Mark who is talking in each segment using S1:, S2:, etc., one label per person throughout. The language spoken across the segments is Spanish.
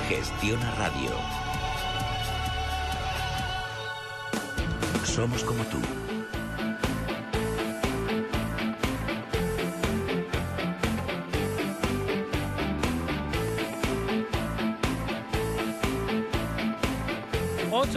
S1: Gestiona Radio. Somos como tú.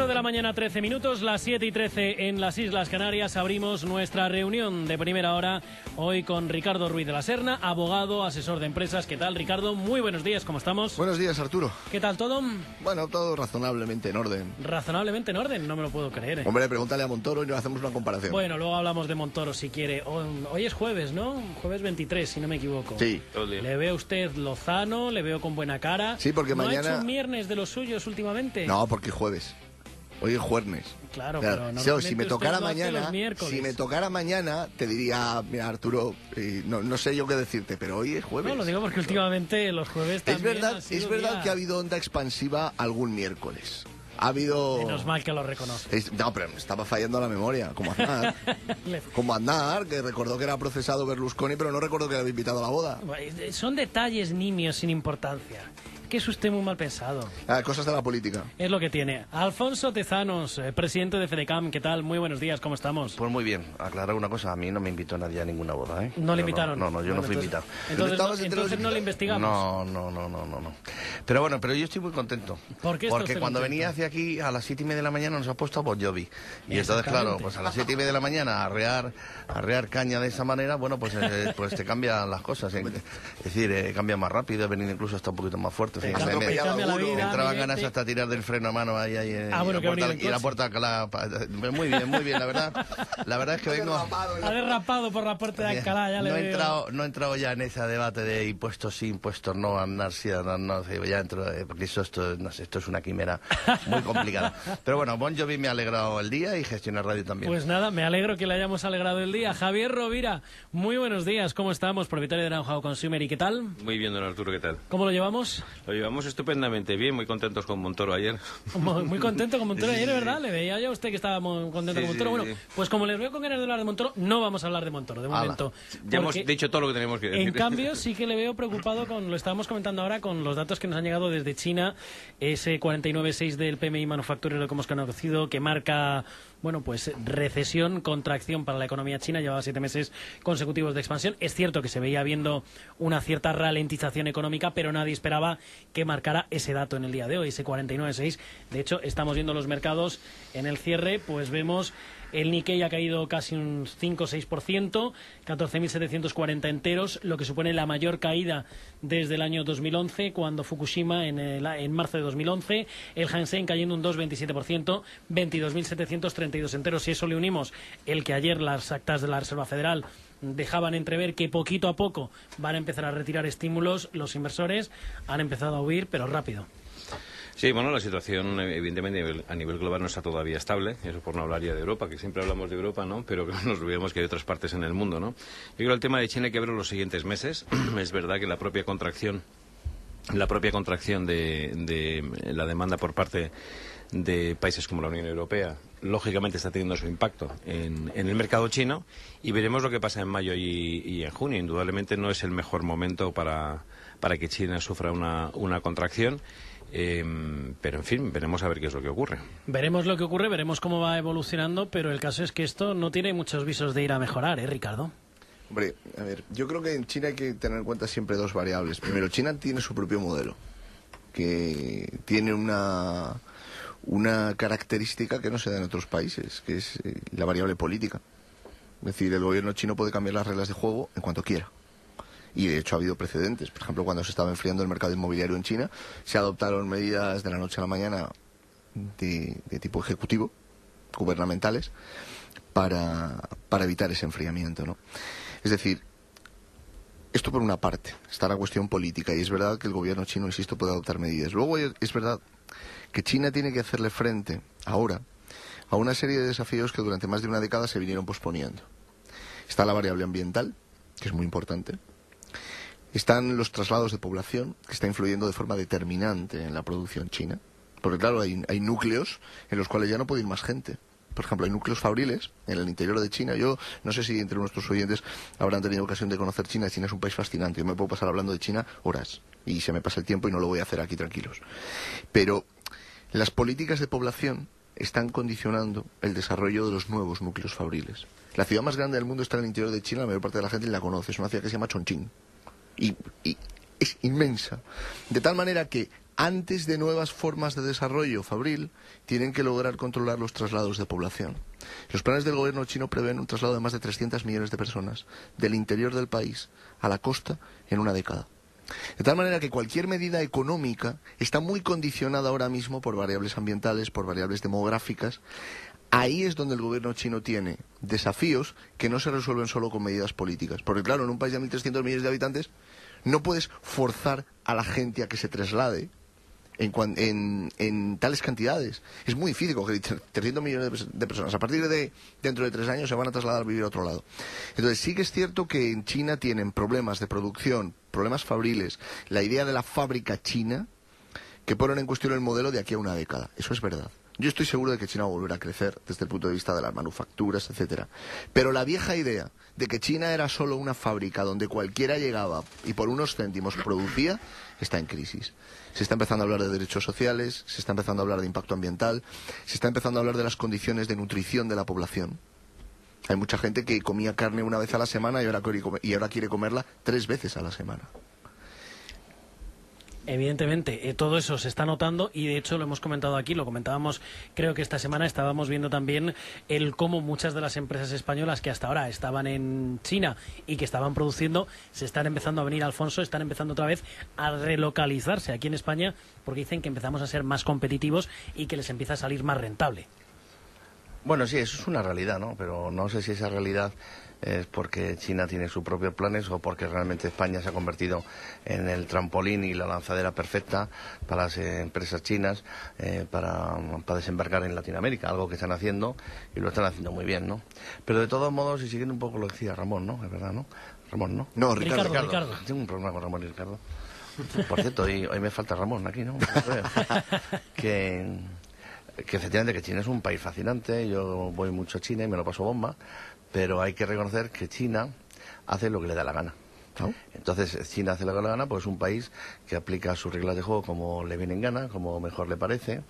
S2: De la mañana, 13 minutos, las 7:13 en las Islas Canarias. Abrimos nuestra reunión de primera hora hoy con Ricardo Ruiz de la Serna, abogado, asesor de empresas. ¿Qué tal, Ricardo? Muy buenos días, ¿cómo estamos?
S3: Buenos días, Arturo.
S2: ¿Qué tal todo?
S3: Bueno, todo razonablemente en orden.
S2: ¿Razonablemente en orden? No me lo puedo creer.
S3: Hombre, pregúntale a Montoro y nos hacemos una comparación.
S2: Bueno, luego hablamos de Montoro si quiere. Hoy es jueves, ¿no? Jueves 23, si no me equivoco.
S3: Sí.
S2: Le veo a usted lozano, le veo con buena cara.
S3: Sí, porque
S2: ¿No
S3: mañana...
S2: ha hecho un viernes de los suyos últimamente?
S3: No, porque es jueves. Hoy es jueves.
S2: Claro,
S3: pero
S2: normalmente
S3: si me tocara
S2: usted lo hace
S3: mañana,
S2: los miércoles.
S3: si me tocara mañana, te diría, mira, Arturo, no sé yo qué decirte, pero hoy es jueves.
S2: No, lo digo porque últimamente los jueves también
S3: Es verdad que ha habido onda expansiva algún miércoles. Ha habido...
S2: Menos mal que lo reconoce.
S3: No, pero me estaba fallando la memoria, como Aznar. Como Aznar, que recordó que era procesado Berlusconi, pero no recordó que le había invitado a la boda.
S2: Son detalles nimios sin importancia. Que es usted muy mal pensado.
S3: Cosas de la política.
S2: Es lo que tiene. Alfonso Tezanos, presidente de FEDECAM, ¿qué tal? Muy buenos días, ¿cómo estamos?
S4: Pues muy bien. Aclarar una cosa, a mí no me invitó nadie a ninguna boda, ¿eh?
S2: ¿No le invitaron?
S4: No, yo no fui invitado.
S2: Entonces no le investigamos.
S4: No. Pero bueno, yo estoy muy contento.
S2: ¿Por qué?
S4: Porque cuando venía hacia aquí a las 7:30 de la mañana nos ha puesto a Bon Jovi. Y entonces, claro, pues a las 7:30 de la mañana arrear caña de esa manera, bueno, pues te cambian las cosas. Es decir, cambia más rápido, he venido incluso hasta un poquito más fuerte.
S2: Te cambia la vida,
S4: me entraban ganas hasta tirar del freno a mano ahí y la puerta Alcalá. Muy bien, la verdad es que vengo...
S2: Ha derrapado por la puerta de Alcalá, ya le veo.
S4: No he entrado ya en ese debate de impuestos sí, impuestos no, andar sí, andar no, ya entro, porque esto es una quimera muy complicada. Pero bueno, Bon Jovi me ha alegrado el día y Gestiona Radio también.
S2: Pues nada, me alegro que le hayamos alegrado el día. Javier Rovira, muy buenos días, ¿cómo estamos? Propietario de Naranjao Consumer, ¿y qué tal?
S5: Muy bien, don Arturo, ¿qué tal?
S2: ¿Cómo lo llevamos?
S5: Lo llevamos estupendamente bien, muy contentos con Montoro ayer.
S2: Muy contento con Montoro ayer, ¿verdad? Le veía yo a usted que estaba muy contento con Montoro. Bueno, pues como les veo con ganas de hablar de Montoro, no vamos a hablar de Montoro, de momento.
S5: Ya hemos dicho todo lo que tenemos que decir.
S2: En cambio, sí que le veo preocupado lo estábamos comentando ahora, con los datos que nos han llegado desde China, ese 49,6 del PMI manufacturero que hemos conocido, que marca... Bueno, pues recesión, contracción para la economía china, llevaba 7 meses consecutivos de expansión. Es cierto que se veía viendo una cierta ralentización económica, pero nadie esperaba que marcara ese dato en el día de hoy, ese 49,6. De hecho, estamos viendo los mercados en el cierre, pues vemos... El Nikkei ha caído casi un 5 o 6%, 14.740 enteros, lo que supone la mayor caída desde el año 2011, cuando Fukushima, en marzo de 2011. El Hang-Seng cayendo un 2,27%, 22.732 enteros. Si eso le unimos el que ayer las actas de la Reserva Federal dejaban entrever que poquito a poco van a empezar a retirar estímulos, los inversores han empezado a huir, pero rápido.
S5: Sí, bueno, la situación evidentemente a nivel global no está todavía estable, eso por no hablar ya de Europa, que siempre hablamos de Europa, ¿no? Pero que nos olvidemos que hay otras partes en el mundo, ¿no? Yo creo que el tema de China hay que verlo los siguientes meses. Es verdad que la propia contracción de la demanda por parte de países como la Unión Europea, lógicamente está teniendo su impacto en el mercado chino, y veremos lo que pasa en mayo y en junio. Indudablemente no es el mejor momento para que China sufra una contracción. Pero en fin, veremos a ver qué es lo que ocurre.
S2: Veremos lo que ocurre, veremos cómo va evolucionando, pero el caso es que esto no tiene muchos visos de ir a mejorar, ¿eh, Ricardo?
S3: Hombre, a ver, yo creo que en China hay que tener en cuenta siempre dos variables. Primero, China tiene su propio modelo, que tiene una característica que no se da en otros países, que es la variable política. Es decir, el gobierno chino puede cambiar las reglas de juego en cuanto quiera. Y de hecho ha habido precedentes. Por ejemplo, cuando se estaba enfriando el mercado inmobiliario en China, se adoptaron medidas de la noche a la mañana de tipo ejecutivo, gubernamentales, para evitar ese enfriamiento, ¿no? Es decir, esto por una parte, está la cuestión política, y es verdad que el gobierno chino, insisto, puede adoptar medidas. Luego es verdad que China tiene que hacerle frente ahora a una serie de desafíos que durante más de una década se vinieron posponiendo. Está la variable ambiental, que es muy importante. Están los traslados de población, que está influyendo de forma determinante en la producción china. Porque claro, hay núcleos en los cuales ya no puede ir más gente. por ejemplo, hay núcleos fabriles en el interior de China. Yo no sé si entre nuestros oyentes habrán tenido ocasión de conocer China. China es un país fascinante. Yo me puedo pasar hablando de China horas y se me pasa el tiempo y no lo voy a hacer aquí tranquilos. Pero las políticas de población están condicionando el desarrollo de los nuevos núcleos fabriles. La ciudad más grande del mundo está en el interior de China, la mayor parte de la gente la conoce. Es una ciudad que se llama Chongqing. Y es inmensa. De tal manera que antes de nuevas formas de desarrollo fabril, tienen que lograr controlar los traslados de población. Los planes del gobierno chino prevén un traslado de más de 300 millones de personas del interior del país a la costa en una década. De tal manera que cualquier medida económica está muy condicionada ahora mismo por variables ambientales, por variables demográficas. Ahí es donde el gobierno chino tiene desafíos que no se resuelven solo con medidas políticas. Porque claro, en un país de 1.300 millones de habitantes no puedes forzar a la gente a que se traslade en tales cantidades. Es muy difícil coger 300 millones de personas. A partir de dentro de 3 años se van a trasladar a vivir a otro lado. Entonces sí que es cierto que en China tienen problemas de producción, problemas fabriles, la idea de la fábrica china, que ponen en cuestión el modelo de aquí a una década. Eso es verdad. Yo estoy seguro de que China va a volver a crecer desde el punto de vista de las manufacturas, etcétera. Pero la vieja idea de que China era solo una fábrica donde cualquiera llegaba y por unos céntimos producía, está en crisis. Se está empezando a hablar de derechos sociales, se está empezando a hablar de impacto ambiental, se está empezando a hablar de las condiciones de nutrición de la población. Hay mucha gente que comía carne una vez a la semana y ahora quiere comerla 3 veces a la semana.
S2: Evidentemente, todo eso se está notando y de hecho lo hemos comentado aquí, lo comentábamos creo que esta semana, estábamos viendo también el cómo muchas de las empresas españolas que hasta ahora estaban en China y que estaban produciendo, se están empezando a venir, Alfonso, están empezando otra vez a relocalizarse aquí en España porque dicen que empezamos a ser más competitivos y que les empieza a salir más rentable.
S4: Bueno, sí, eso es una realidad, ¿no? Pero no sé si esa realidad es porque China tiene sus propios planes o porque realmente España se ha convertido en el trampolín y la lanzadera perfecta para las empresas chinas para desembarcar en Latinoamérica, algo que están haciendo y lo están haciendo muy bien, ¿no? Pero de todos modos, y siguiendo un poco lo que decía Ramón, ¿no? Es verdad, ¿no? Ramón, ¿no?
S3: No, Ricardo.
S4: Tengo un problema con Ramón y Ricardo. Por cierto, hoy me falta Ramón aquí, ¿no? que efectivamente que China es un país fascinante, yo voy mucho a China y me lo paso bomba, pero hay que reconocer que China hace lo que le da la gana. ¿No? Entonces, China hace lo que le da la gana, pues es un país que aplica sus reglas de juego como le viene en gana, como mejor le parece,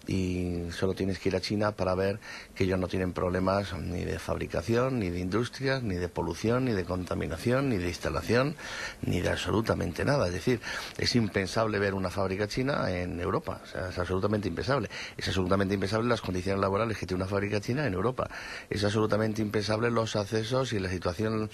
S4: y solo tienes que ir a China para ver que ellos no tienen problemas ni de fabricación, ni de industrias, ni de polución, ni de contaminación, ni de instalación, ni de absolutamente nada. Es decir, es impensable ver una fábrica china en Europa, o sea, es absolutamente impensable. Es absolutamente impensable las condiciones laborales que tiene una fábrica china en Europa. Es absolutamente impensable los accesos y la situación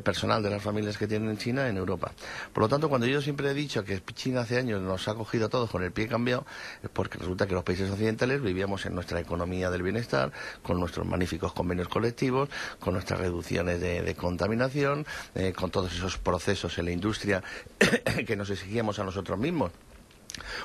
S4: personal de las familias que tienen en China en Europa. Por lo tanto, cuando yo siempre he dicho que China hace años nos ha cogido a todos con el pie cambiado, es porque resulta que los países occidentales vivíamos en nuestra economía del bienestar, con nuestros magníficos convenios colectivos, con nuestras reducciones de contaminación, con todos esos procesos en la industria que nos exigíamos a nosotros mismos.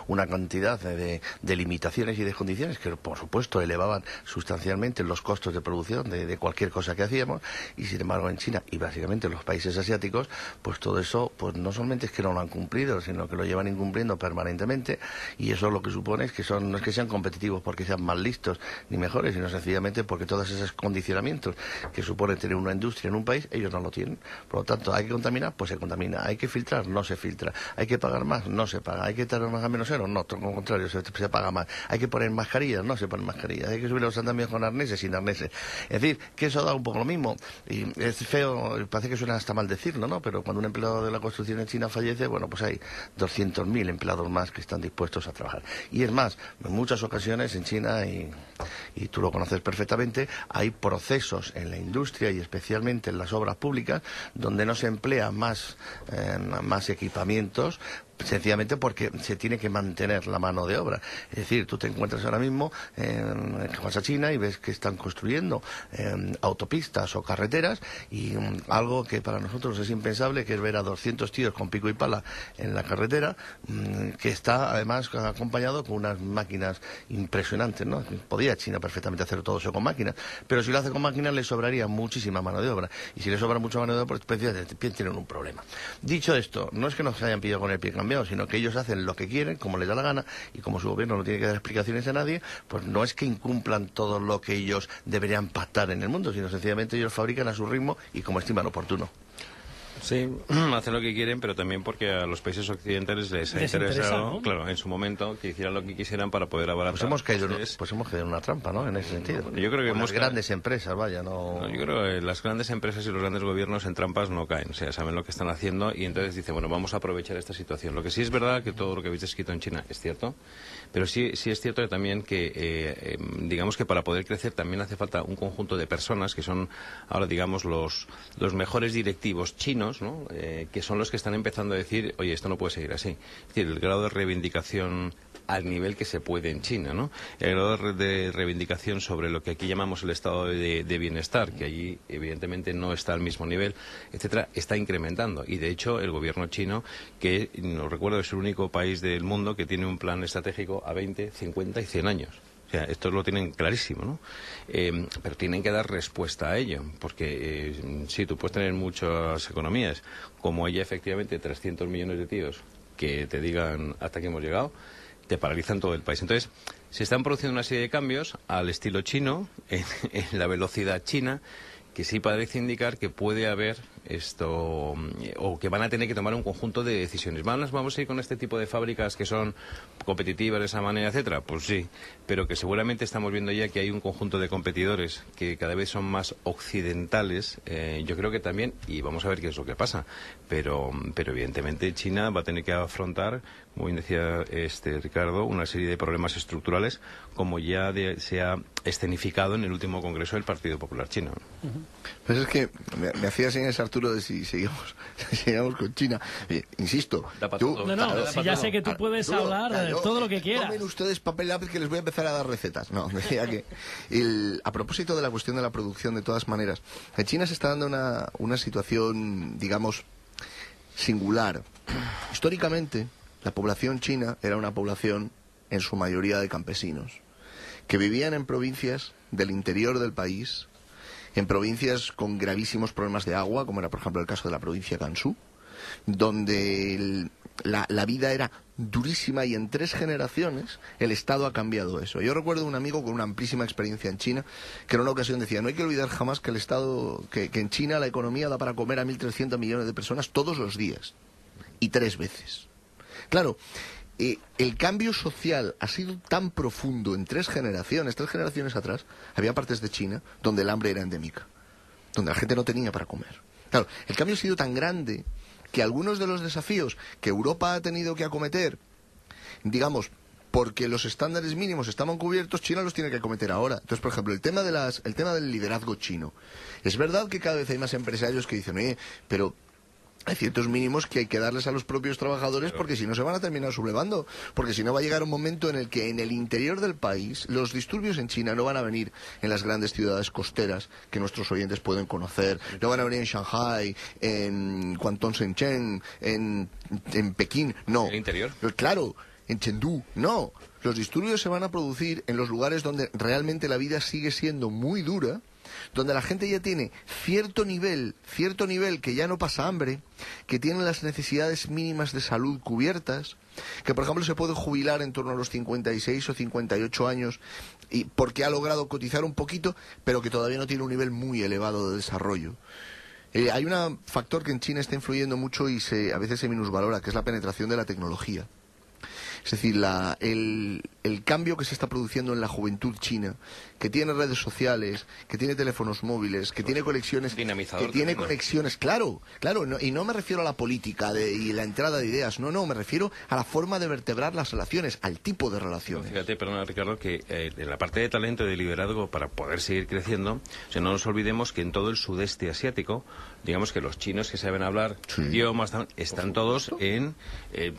S4: Una cantidad de limitaciones y de condiciones que, por supuesto, elevaban sustancialmente los costos de producción de cualquier cosa que hacíamos, y sin embargo en China y básicamente en los países asiáticos, pues todo eso pues no solamente es que no lo han cumplido, sino que lo llevan incumpliendo permanentemente, y eso lo que supone es que no es que sean competitivos porque sean más listos ni mejores, sino sencillamente porque todos esos condicionamientos que supone tener una industria en un país, ellos no lo tienen. Por lo tanto, hay que contaminar, pues se contamina. Hay que filtrar, no se filtra. Hay que pagar más, no se paga. Hay que tener más a menos cero, no, todo lo contrario, se paga más. Hay que poner mascarillas, no se ponen mascarillas. Hay que subir los andamios con arneses, sin arneses. Es decir, que eso da un poco lo mismo. Y es feo, parece que suena hasta mal decirlo, ¿no? Pero cuando un empleado de la construcción en China fallece, bueno, pues hay 200.000 empleados más que están dispuestos a trabajar. Y es más, en muchas ocasiones en China, y tú lo conoces perfectamente, hay procesos en la industria y especialmente en las obras públicas donde no se emplea más equipamientos, sencillamente porque se tiene que mantener la mano de obra. Es decir, tú te encuentras ahora mismo vas a China y ves que están construyendo autopistas o carreteras y algo que para nosotros es impensable, que es ver a 200 tíos con pico y pala en la carretera, que está además acompañado con unas máquinas impresionantes, ¿no? Podría China perfectamente hacer todo eso con máquinas, pero si lo hace con máquinas le sobraría muchísima mano de obra, y si le sobra mucha mano de obra, pues tienen un problema. Dicho esto, no es que nos hayan pillado con el pie cambiado, cambiado, sino que ellos hacen lo que quieren, como les da la gana, y como su gobierno no tiene que dar explicaciones a nadie, pues no es que incumplan todo lo que ellos deberían pactar en el mundo, sino sencillamente ellos fabrican a su ritmo y como estiman oportuno.
S5: Sí, hacen lo que quieren, pero también porque a los países occidentales les ha
S2: Les
S5: interesado,
S2: interesa, ¿no?
S5: claro, en su momento, que hicieran lo que quisieran para poder abaratar.
S4: Pues hemos caído
S5: costes.
S4: en una trampa, ¿no? En ese sentido.
S5: Yo creo que
S4: Con las
S5: hemos
S4: grandes empresas, vaya, no...
S5: No, yo creo que las grandes empresas y los grandes gobiernos en trampas no caen, o sea, saben lo que están haciendo y entonces dicen, bueno, vamos a aprovechar esta situación. Lo que sí es verdad que todo lo que habéis escrito en China es cierto, pero sí es cierto también que, digamos que para poder crecer también hace falta un conjunto de personas que son ahora, digamos, los mejores directivos chinos, ¿no? Que son los que están empezando a decir, oye, esto no puede seguir así. Es decir, el grado de reivindicación al nivel que se puede en China, ¿no? El grado de reivindicación sobre lo que aquí llamamos el estado de bienestar, que allí evidentemente no está al mismo nivel, etcétera, está incrementando. Y de hecho el gobierno chino, que no recuerdo, es el único país del mundo que tiene un plan estratégico a 20, 50 y 100 años. O sea, esto lo tienen clarísimo, ¿no? Pero tienen que dar respuesta a ello, porque sí, tú puedes tener muchas economías, como ella efectivamente 300 millones de tíos que te digan hasta aquí hemos llegado, te paralizan todo el país. Entonces, se están produciendo una serie de cambios al estilo chino, en la velocidad china, que sí parece indicar que puede haber esto, o que van a tener que tomar un conjunto de decisiones. ¿Vamos a ir con este tipo de fábricas que son competitivas de esa manera, etcétera? Pues sí, pero que seguramente estamos viendo ya que hay un conjunto de competidores que cada vez son más occidentales, yo creo que también, y vamos a ver qué es lo que pasa, pero evidentemente China va a tener que afrontar, como bien decía Ricardo, una serie de problemas estructurales, como ya se ha escenificado en el último congreso del Partido Popular Chino.
S3: Pues es que me hacía señas Arturo de si seguimos con China. Insisto, tú...
S2: No, si ya sé que tú puedes hablar de todo lo que quieras.
S3: Tomen ustedes papel y lápiz que les voy a empezar a dar recetas. No, decía que... a propósito de la cuestión de la producción, de todas maneras, en China se está dando una situación, digamos, singular. Históricamente, la población china era una población, en su mayoría, de campesinos, que vivían en provincias del interior del país, en provincias con gravísimos problemas de agua, como era por ejemplo el caso de la provincia de Gansu, donde la vida era durísima y en 3 generaciones el Estado ha cambiado eso. Yo recuerdo un amigo con una amplísima experiencia en China que en una ocasión decía, no hay que olvidar jamás que el Estado, que en China la economía da para comer a 1.300 millones de personas todos los días, y 3 veces. Claro, el cambio social ha sido tan profundo en 3 generaciones atrás, había partes de China donde el hambre era endémica, donde la gente no tenía para comer. Claro, el cambio ha sido tan grande que algunos de los desafíos que Europa ha tenido que acometer, digamos, porque los estándares mínimos estaban cubiertos, China los tiene que acometer ahora. Entonces, por ejemplo, el tema del liderazgo chino. Es verdad que cada vez hay más empresarios que dicen, oye, pero hay ciertos mínimos que hay que darles a los propios trabajadores porque si no se van a terminar sublevando. Porque si no va a llegar un momento en el que en el interior del país los disturbios en China no van a venir en las grandes ciudades costeras que nuestros oyentes pueden conocer. No van a venir en Shanghai, en Guangdong, Shenzhen, en Pekín. No.
S5: ¿En el interior?
S3: Claro, en Chengdu. No. Los disturbios se van a producir en los lugares donde realmente la vida sigue siendo muy dura, donde la gente ya tiene cierto nivel que ya no pasa hambre, que tiene las necesidades mínimas de salud cubiertas, que por ejemplo se puede jubilar en torno a los 56 o 58 años y porque ha logrado cotizar un poquito, pero que todavía no tiene un nivel muy elevado de desarrollo. Hay un factor que en China está influyendo mucho y a veces se minusvalora, que es la penetración de la tecnología. Es decir, el cambio que se está produciendo en la juventud china, que tiene redes sociales, que tiene teléfonos móviles, que tiene conexiones,
S5: dinamizador,
S3: que tiene conexiones, claro, y no me refiero a la política y la entrada de ideas, no, me refiero a la forma de vertebrar las relaciones, al tipo de relaciones.
S5: Fíjate, perdona Ricardo, que en la parte de talento y de liderazgo para poder seguir creciendo, no nos olvidemos que en todo el sudeste asiático, digamos que los chinos que saben hablar idiomas están todos en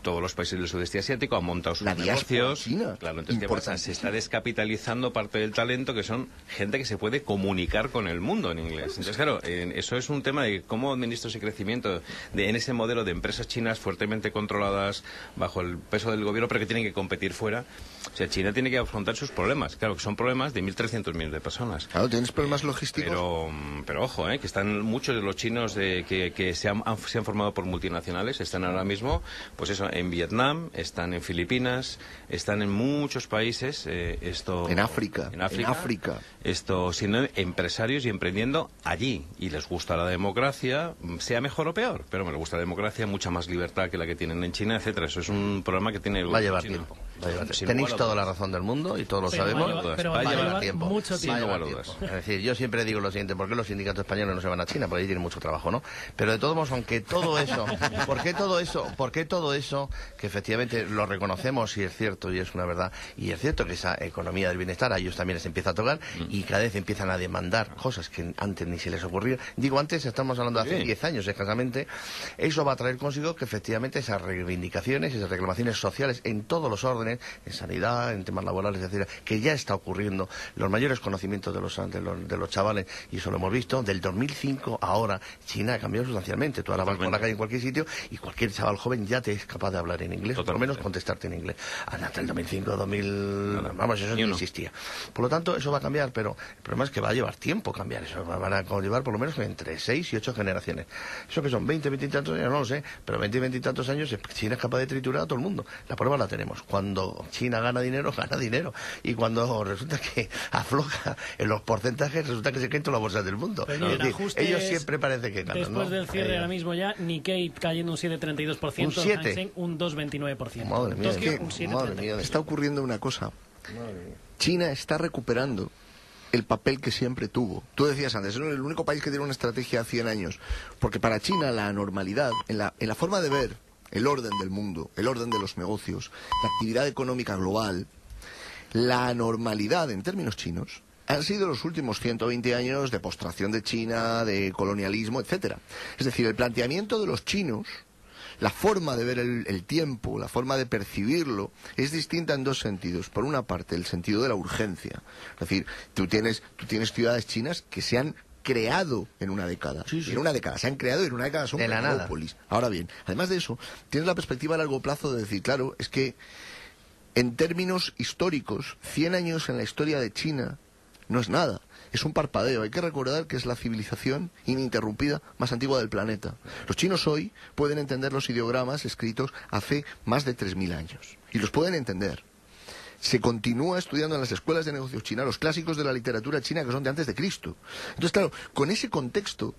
S5: todos los países del sudeste asiático, a montado sus
S3: La diáspora
S5: negocios.
S3: china,
S5: Claro, entonces, ¿qué pasa? Se está descapitalizando parte del talento, que son gente que se puede comunicar con el mundo en inglés. Entonces, claro, eso es un tema de cómo administro ese crecimiento en ese modelo de empresas chinas fuertemente controladas bajo el peso del gobierno, pero que tienen que competir fuera. O sea, China tiene que afrontar sus problemas. Claro, que son problemas de 1.300 millones de personas.
S3: Claro, tienes problemas logísticos.
S5: Pero ojo, que están muchos de los chinos que se han formado por multinacionales, están ahora mismo, pues eso, en Vietnam, están en Filipinas, están en muchos países.
S3: En África.
S5: Siendo empresarios y emprendiendo allí. Y les gusta la democracia, sea mejor o peor, pero me gusta la democracia, mucha más libertad que la que tienen en China, etcétera. Eso es un problema que tiene el
S4: Va a llevar
S5: chino.
S4: tiempo. Tenéis toda la razón del mundo y todos lo sabemos.
S5: Va a llevar
S4: tiempo.
S2: Mucho tiempo.
S4: Es decir, yo siempre digo lo siguiente: ¿por qué los sindicatos españoles no se van a China? Porque allí tienen mucho trabajo, ¿no? Pero de todos modos, aunque todo eso, ¿por qué todo eso, que efectivamente lo reconocemos y es cierto y es una verdad, y es cierto que esa economía del bienestar a ellos también les empieza a tocar y cada vez empiezan a demandar cosas que antes ni se les ocurría? Digo, antes estamos hablando de hace 10 años escasamente. Eso va a traer consigo que efectivamente esas reivindicaciones, esas reclamaciones sociales en todos los órdenes, en sanidad, en temas laborales, etcétera, que ya está ocurriendo, los mayores conocimientos de los chavales, y eso lo hemos visto, del 2005 a ahora, China ha cambiado sustancialmente. Tú ahora vas por la calle en cualquier sitio y cualquier chaval joven ya te es capaz de hablar en inglés, o por lo menos contestarte en inglés. Hasta el 2005, 2000, vamos, eso no existía. Por lo tanto, eso va a cambiar, pero el problema es que va a llevar tiempo cambiar eso, van a llevar por lo menos entre 6 y 8 generaciones. Eso que son 20 y tantos años, no lo sé, pero 20 y tantos años China es capaz de triturar a todo el mundo. La prueba la tenemos. Cuando China gana dinero, y cuando resulta que afloja en los porcentajes, resulta que se caen todas las bolsas del mundo. Es decir, ellos siempre parece que ganan.
S2: Después del cierre ahora mismo ya, Nikkei cayendo un 7,32%,
S4: un 7.
S2: Hansen un 2,29%.
S3: Madre mía,
S2: Tokio, un 7,30%.
S3: Está ocurriendo una cosa. China está recuperando el papel que siempre tuvo. Tú decías antes, es el único país que tiene una estrategia a 100 años. Porque para China la normalidad, en la forma de ver el orden del mundo, el orden de los negocios, la actividad económica global, la normalidad en términos chinos han sido los últimos 120 años de postración de China, de colonialismo, etcétera. Es decir, el planteamiento de los chinos, la forma de ver el tiempo, la forma de percibirlo, es distinta en dos sentidos. Por una parte, el sentido de la urgencia. Es decir, tú tienes ciudades chinas que se han creado en una década. Sí. En una década. Se han creado y en una década son metrópolis. Ahora bien, además de eso, tienes la perspectiva a largo plazo de decir, claro, es que en términos históricos, 100 años en la historia de China no es nada. Es un parpadeo. Hay que recordar que es la civilización ininterrumpida más antigua del planeta. Los chinos hoy pueden entender los ideogramas escritos hace más de 3.000 años. Y los pueden entender. Se continúa estudiando en las escuelas de negocios chinas los clásicos de la literatura china que son de antes de Cristo. Entonces, claro, con ese contexto,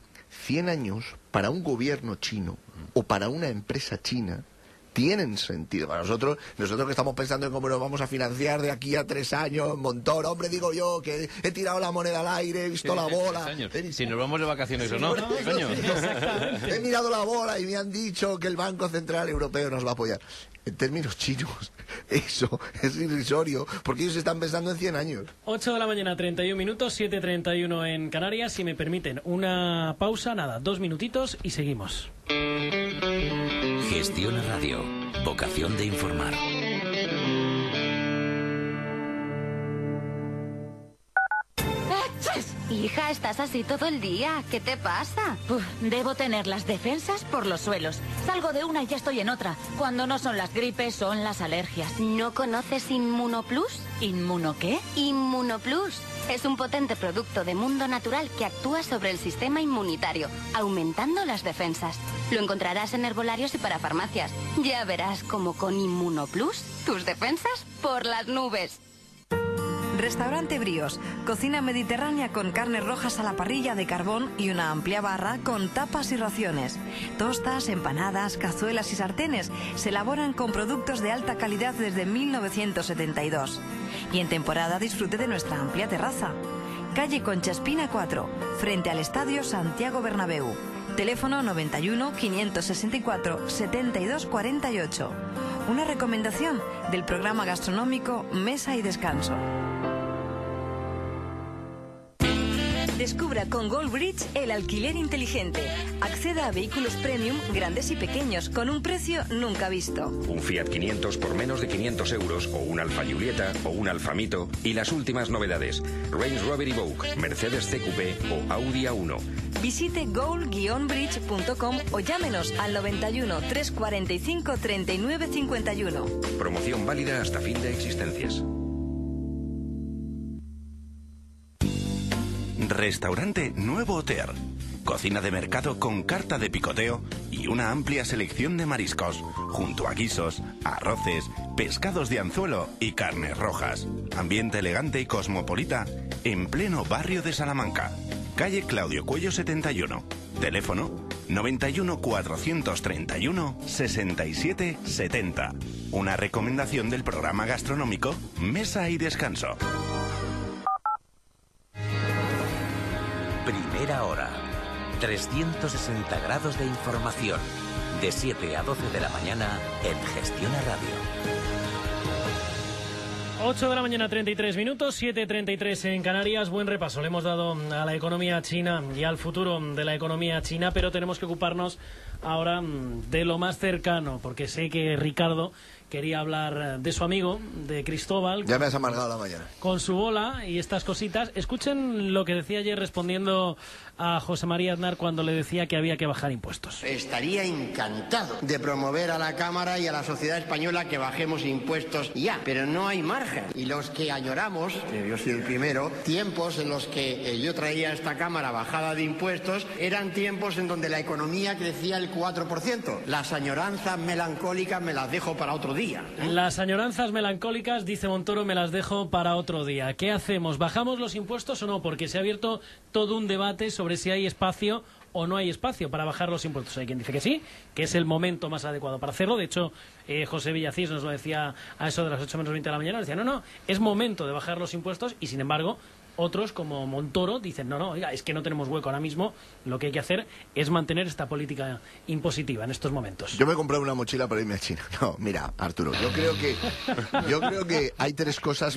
S3: 100 años para un gobierno chino o para una empresa china tienen sentido. Para nosotros que estamos pensando en cómo nos vamos a financiar de aquí a 3 años, un montón. Hombre, digo yo, que he tirado la moneda al aire, he visto la bola.
S5: Si nos vamos de vacaciones o no, coño.
S3: He mirado la bola y me han dicho que el Banco Central Europeo nos va a apoyar. En términos chinos, eso es irrisorio, porque ellos están pensando en 100 años.
S2: 8 de la mañana, 31 minutos, 7:31 en Canarias. Si me permiten, una pausa, 2 minutitos y seguimos.
S1: Gestiona Radio. Vocación de informar.
S6: Hija, estás así todo el día. ¿Qué te pasa?
S7: Debo tener las defensas por los suelos. Salgo de una y ya estoy en otra. Cuando no son las gripes, son las alergias.
S6: ¿No conoces Inmunoplus?
S7: ¿Inmuno qué?
S6: Inmunoplus. Es un potente producto de Mundo Natural que actúa sobre el sistema inmunitario, aumentando las defensas. Lo encontrarás en herbolarios y para farmacias. Ya verás cómo con Inmunoplus, tus defensas por las nubes.
S8: Restaurante Bríos, cocina mediterránea con carnes rojas a la parrilla de carbón y una amplia barra con tapas y raciones. Tostas, empanadas, cazuelas y sartenes se elaboran con productos de alta calidad desde 1972. Y en temporada disfrute de nuestra amplia terraza. Calle Concha Espina 4, frente al Estadio Santiago Bernabéu. Teléfono 91 564 72 48. Una recomendación del programa gastronómico Mesa y Descanso. Descubra con Goldbridge el alquiler inteligente. Acceda a vehículos premium grandes y pequeños con un precio nunca visto.
S9: Un Fiat 500 por menos de 500 euros, o un Alfa Giulietta, o un Alfa Mito, y las últimas novedades: Range Rover Evoque, Mercedes CQP o Audi A1.
S8: Visite gold-bridge.com o llámenos al 91 345 39 51.
S9: Promoción válida hasta fin de existencias.
S10: Restaurante Nuevo Hotel. Cocina de mercado con carta de picoteo y una amplia selección de mariscos, junto a guisos, arroces, pescados de anzuelo y carnes rojas. Ambiente elegante y cosmopolita en pleno barrio de Salamanca. Calle Claudio Cuello 71. Teléfono 91 431 67 70. Una recomendación del programa gastronómico Mesa y Descanso.
S1: Primera hora. 360 grados de información. De 7 a 12 de la mañana en Gestiona Radio.
S2: 8 de la mañana, 33 minutos, 7:33 en Canarias. Buen repaso le hemos dado a la economía china y al futuro de la economía china, pero tenemos que ocuparnos ahora de lo más cercano, porque sé que Ricardo quería hablar de su amigo, de Cristóbal.
S3: Ya me has amargado la mañana.
S2: Con su bola y estas cositas. Escuchen lo que decía ayer respondiendo a José María Aznar cuando le decía que había que bajar impuestos.
S11: Estaría encantado de promover a la Cámara y a la sociedad española que bajemos impuestos ya, pero no hay margen. Y los que añoramos, yo soy el primero, tiempos en los que yo traía a esta Cámara bajada de impuestos, eran tiempos en donde la economía crecía el 4%. Las añoranzas melancólicas me las dejo para otro día.
S2: Las añoranzas melancólicas, dice Montoro, me las dejo para otro día. ¿Qué hacemos? ¿Bajamos los impuestos o no? Porque se ha abierto todo un debate sobre si hay espacio o no hay espacio para bajar los impuestos. Hay quien dice que sí, que es el momento más adecuado para hacerlo. De hecho, José Villacís nos lo decía a eso de las 8 menos 20 de la mañana. Decía, no, es momento de bajar los impuestos, y sin embargo, otros como Montoro dicen, no, oiga, es que no tenemos hueco ahora mismo, lo que hay que hacer es mantener esta política impositiva en estos momentos.
S3: Yo me compré una mochila para irme a China. No, mira, Arturo, yo creo que hay tres cosas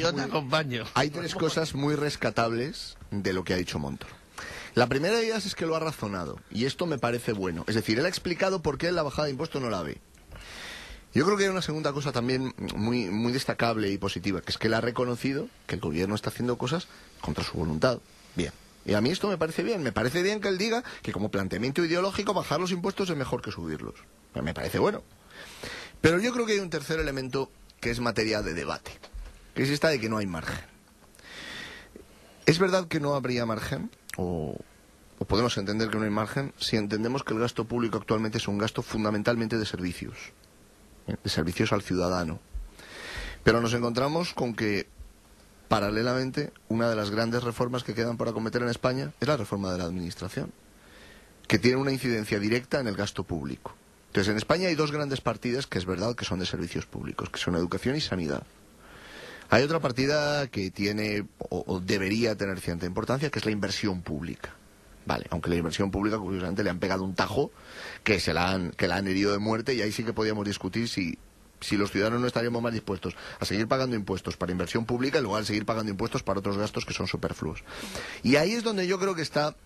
S3: hay tres cosas muy rescatables de lo que ha dicho Montoro. La primera de ellas es que lo ha razonado, y esto me parece bueno. Es decir, él ha explicado por qué la bajada de impuestos no la ve. Yo creo que hay una segunda cosa también muy destacable y positiva, que es que él ha reconocido que el gobierno está haciendo cosas contra su voluntad. Bien. Y a mí esto me parece bien. Me parece bien que él diga que como planteamiento ideológico bajar los impuestos es mejor que subirlos. Me parece bueno. Pero yo creo que hay un tercer elemento que es materia de debate, que es esta de que no hay margen. Es verdad que no habría margen, o podemos entender que no hay margen, si entendemos que el gasto público actualmente es un gasto fundamentalmente de servicios al ciudadano. Pero nos encontramos con que, paralelamente, una de las grandes reformas que quedan por acometer en España es la reforma de la administración, que tiene una incidencia directa en el gasto público. Entonces, en España hay dos grandes partidas que es verdad que son de servicios públicos, que son educación y sanidad. Hay otra partida que tiene o debería tener cierta importancia, que es la inversión pública. Vale, aunque la inversión pública, curiosamente, le han pegado un tajo que la han herido de muerte, y ahí sí que podíamos discutir si los ciudadanos no estaríamos más dispuestos a seguir pagando impuestos para inversión pública en lugar de seguir pagando impuestos para otros gastos que son superfluos. Y ahí es donde yo creo que está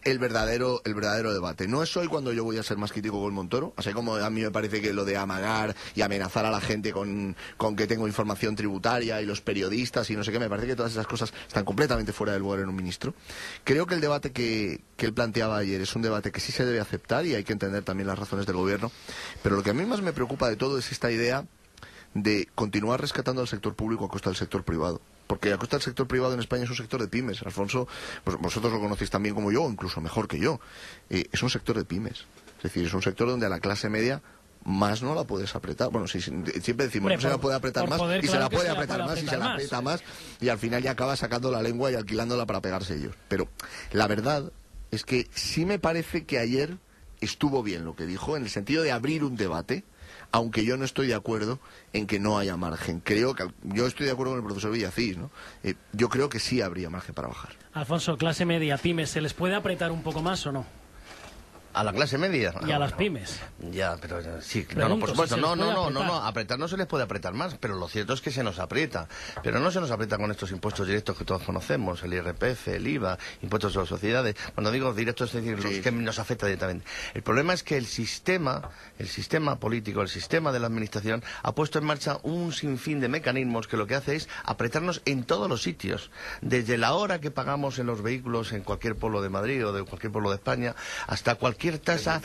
S3: el verdadero debate. No es hoy cuando yo voy a ser más crítico con Montoro, así como a mí me parece que lo de amagar y amenazar a la gente con que tengo información tributaria y los periodistas y no sé qué, me parece que todas esas cosas están completamente fuera de lugar en un ministro. Creo que el debate que él planteaba ayer es un debate que sí se debe aceptar, y hay que entender también las razones del gobierno, pero lo que a mí más me preocupa de todo es esta idea de continuar rescatando al sector público a costa del sector privado. Porque a costa del sector privado en España es un sector de pymes. Alfonso, pues vosotros lo conocéis también como yo, o incluso mejor que yo. Es un sector de pymes. Es decir, es un sector donde a la clase media más no la puedes apretar. Bueno, siempre decimos, no se la puede apretar más, y se la puede apretar más, y se la aprieta más, y al final ya acaba sacando la lengua y alquilándola para pegarse ellos. Pero la verdad es que sí me parece que ayer estuvo bien lo que dijo, en el sentido de abrir un debate, aunque yo no estoy de acuerdo en que no haya margen. Yo estoy de acuerdo con el profesor Villacís, ¿no? Yo creo que sí habría margen para bajar.
S2: Alfonso, clase media, pymes, ¿se les puede apretar un poco más o no?
S4: A la clase media.
S2: Y a las pymes.
S4: Ya, pero sí,
S2: Pregunto,
S4: por supuesto,
S2: si
S4: no, apretar no se les puede apretar más, pero lo cierto es que se nos aprieta. Pero no se nos aprieta con estos impuestos directos que todos conocemos, el IRPF, el IVA, impuestos sobre sociedades. Cuando digo directos, es decir, los que nos afecta directamente. El problema es que el sistema político, el sistema de la administración, ha puesto en marcha un sinfín de mecanismos que lo que hace es apretarnos en todos los sitios. Desde la hora que pagamos en los vehículos en cualquier pueblo de Madrid o de cualquier pueblo de España, hasta cualquier tasa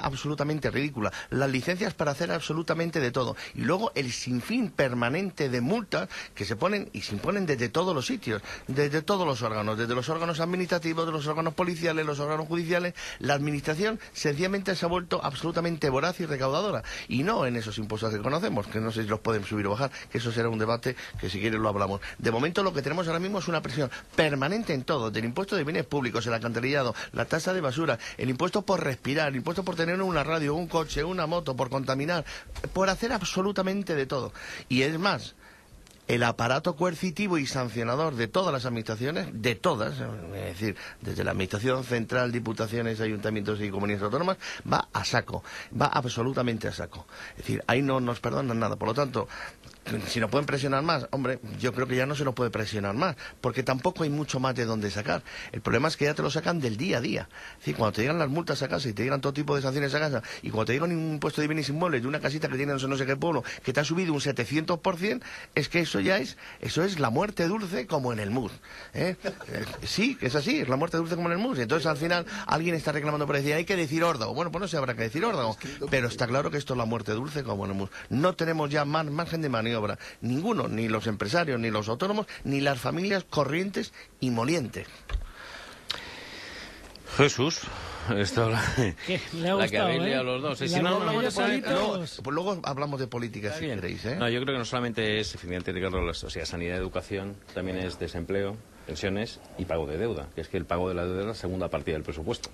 S4: absolutamente ridícula. Las licencias para hacer absolutamente de todo. Y luego el sinfín permanente de multas que se ponen y se imponen desde todos los sitios, desde todos los órganos, desde los órganos administrativos, de los órganos policiales, los órganos judiciales. La administración sencillamente se ha vuelto absolutamente voraz y recaudadora. Y no en esos impuestos que conocemos, que no sé si los pueden subir o bajar, que eso será un debate que si quieren lo hablamos. De momento lo que tenemos ahora mismo es una presión permanente en todo, del impuesto de bienes públicos, el alcantarillado, la tasa de basura, el impuesto por respirar, el impuesto por tener una radio, un coche, una moto, por contaminar, por hacer absolutamente de todo. Y es más, el aparato coercitivo y sancionador de todas las administraciones, de todas, es decir, desde la administración central, diputaciones, ayuntamientos y comunidades autónomas, va a saco, va absolutamente a saco. Es decir, ahí no nos perdonan nada. Por lo tanto, si nos pueden presionar más, hombre, yo creo que ya no se nos puede presionar más, porque tampoco hay mucho más de dónde sacar. El problema es que ya te lo sacan del día a día. Es decir, cuando te llegan las multas a casa y te llegan todo tipo de sanciones a casa, y cuando te llegan un impuesto de bienes inmuebles de una casita que tiene no sé qué pueblo, que te ha subido un 700%, es que eso es la muerte dulce como en el MUS. Sí, que es así, es la muerte dulce como en el MUS. Y entonces al final alguien está reclamando por decir, hay que decir órdago. Bueno, pues no se habrá que decir órdago, pero está claro que esto es la muerte dulce como en el MUS. No tenemos ya más margen de maniobra. Ninguno, ni los empresarios, ni los autónomos, ni las familias corrientes y molientes.
S5: Jesús, esto
S2: le ha gustado,
S5: que a los dos.
S4: Luego hablamos de política, si queréis.
S5: No, yo creo que no solamente es, efectivamente, sanidad, educación, también es desempleo, pensiones y pago de deuda, que es que el pago de la deuda es la segunda partida del presupuesto.